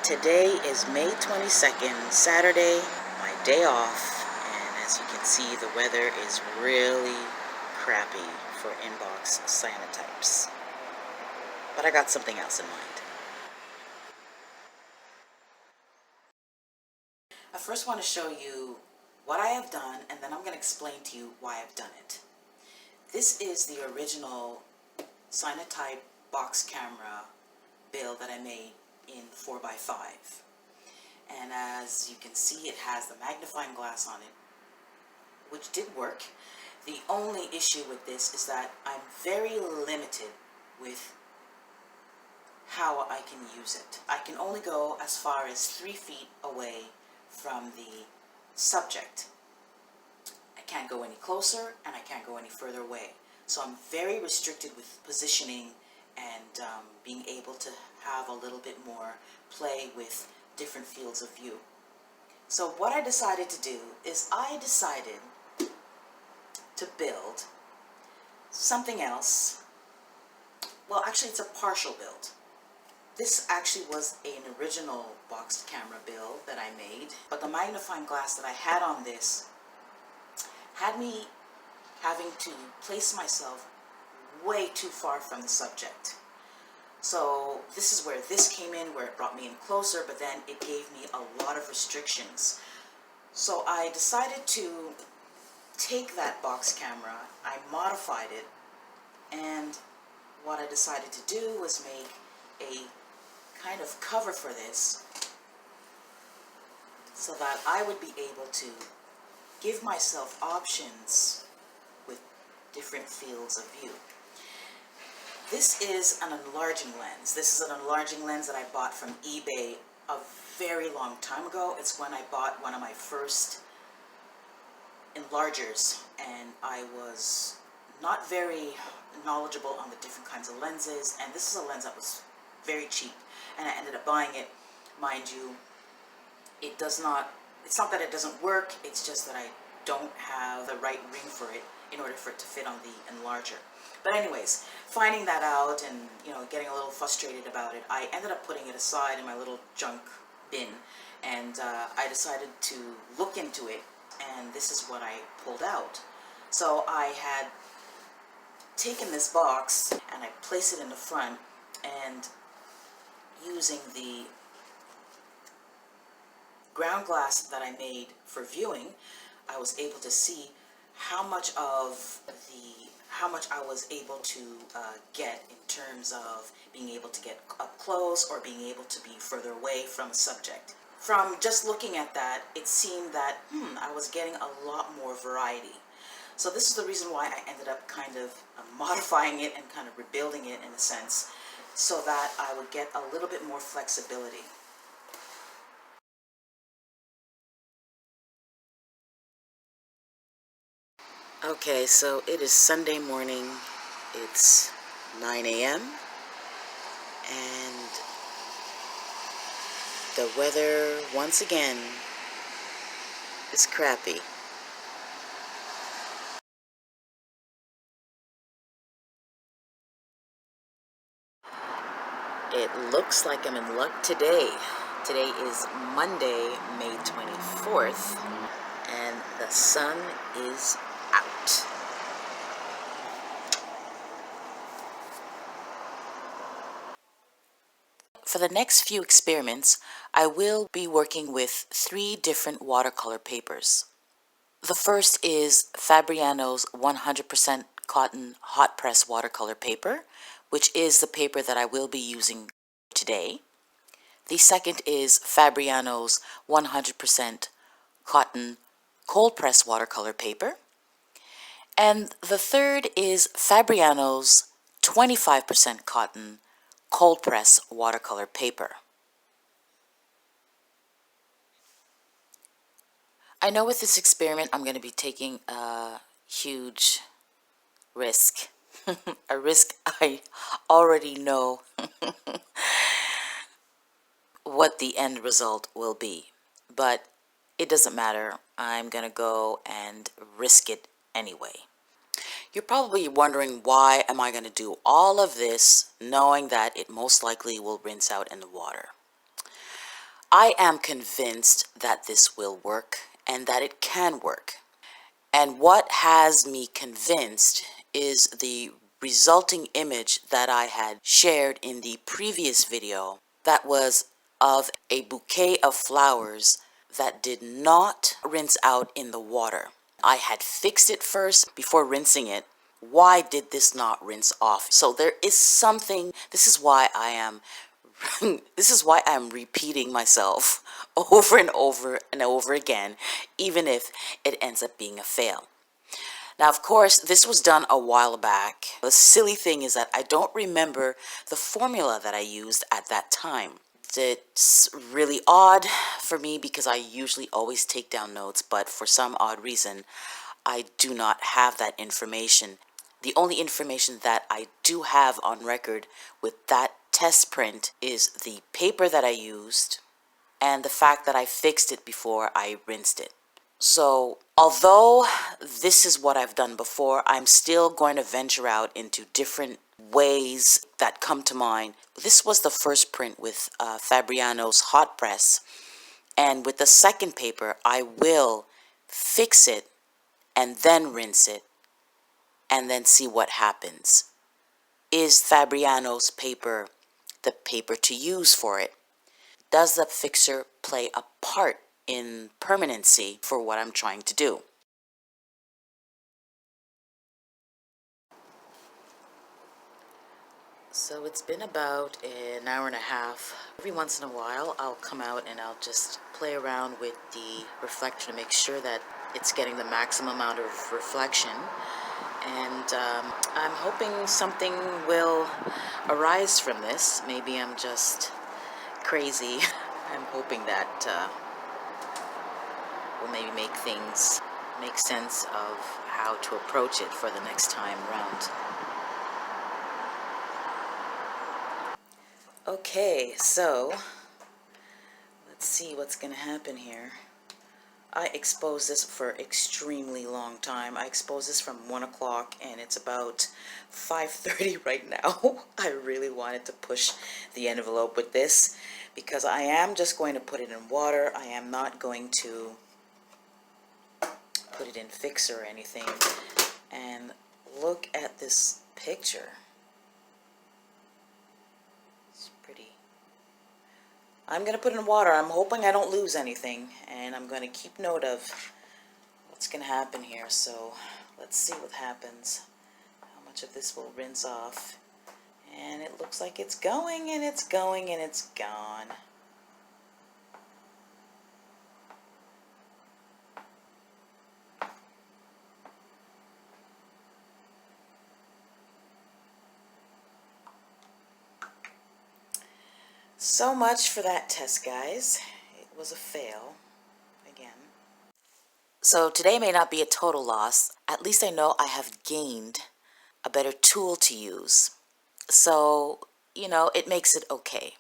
Today is May 22nd, Saturday, my day off, and as you can see, the weather is really crappy for inbox cyanotypes. But I got something else in mind. I first want to show you what I have done, and then I'm going to explain to you why I've done it. This is the original Cyanotype Box Camera build that I made in 4x5. And as you can see, it has the magnifying glass on it, which did work. The only issue with this is that I'm very limited with how I can use it. I can only go as far as 3 feet away from the subject. I can't go any closer and I can't go any further away. So I'm very restricted with positioning and being able to have a little bit more play with different fields of view. So what I decided to do is I decided to build something else. Well, actually it's a partial build. This actually was an original boxed camera build that I made, but the magnifying glass that I had on this had me having to place myself way too far from the subject. So this is where this came in, where it brought me in closer, but then it gave me a lot of restrictions. So I decided to take that box camera, I modified it, and what I decided to do was make a kind of cover for this so that I would be able to give myself options with different fields of view. This is an enlarging lens. This is an enlarging lens that I bought from eBay a very long time ago. It's when I bought one of my first enlargers, and I was not very knowledgeable on the different kinds of lenses, and this is a lens that was very cheap, and I ended up buying it. Mind you, it's not that it doesn't work, it's just that I don't have the right ring for it in order for it to fit on the enlarger. But anyways, finding that out and getting a little frustrated about it, I ended up putting it aside in my little junk bin, and I decided to look into it, and this is what I pulled out. So I had taken this box and I placed it in the front, and using the ground glass that I made for viewing, I was able to see how much I was able to get in terms of being able to get up close or being able to be further away from a subject. From just looking at that, it seemed that I was getting a lot more variety. So this is the reason why I ended up kind of modifying it and kind of rebuilding it in a sense, so that I would get a little bit more flexibility. Okay, so it is Sunday morning. It's 9 a.m. and the weather once again is crappy. It looks like I'm in luck today. Today is Monday, May 24th, and the sun is out. For the next few experiments, I will be working with 3 different watercolor papers. The first is Fabriano's 100% cotton hot press watercolor paper, which is the paper that I will be using today. The second is Fabriano's 100% cotton cold press watercolor paper. And the third is Fabriano's 25% cotton cold press watercolor paper. I know with this experiment I'm going to be taking a huge risk. A risk I already know what the end result will be. But it doesn't matter. I'm going to go and risk it anyway. You're probably wondering, why am I going to do all of this knowing that it most likely will rinse out in the water? I am convinced that this will work and that it can work. And what has me convinced is the resulting image that I had shared in the previous video that was of a bouquet of flowers that did not rinse out in the water. I had fixed it first before rinsing it. Why did this not rinse off? So there is something, this is why I am repeating myself over and over and over again, even if it ends up being a fail. Now, of course, this was done a while back. The silly thing is that I don't remember the formula that I used at that time. It's really odd for me because I usually always take down notes, but for some odd reason, I do not have that information. The only information that I do have on record with that test print is the paper that I used and the fact that I fixed it before I rinsed it. So, although this is what I've done before, I'm still going to venture out into different ways that come to mind. This was the first print with Fabriano's hot press, and with the second paper, I will fix it and then rinse it and then see what happens. Is Fabriano's paper the paper to use for it? Does the fixer play a part in permanency for what I'm trying to do? So it's been about an hour and a half. Every once in a while I'll come out and I'll just play around with the reflector to make sure that it's getting the maximum amount of reflection. And I'm hoping something will arise from this. Maybe I'm just crazy. I'm hoping that will maybe make things make sense of how to approach it for the next time around. Okay, so let's see what's going to happen here. I exposed this for extremely long time. I exposed this from 1 o'clock and it's about 5:30 right now. I really wanted to push the envelope with this because I am just going to put it in water. I am not going to put it in fixer or anything. And look at this picture. It's pretty. I'm going to put it in water. I'm hoping I don't lose anything, and I'm going to keep note of what's going to happen here. So let's see what happens. How much of this will rinse off. And it looks like it's going, and it's going, and it's gone. So much for that test, guys. It was a fail, again. So today may not be a total loss. At least I know I have gained a better tool to use. So, you know, it makes it okay.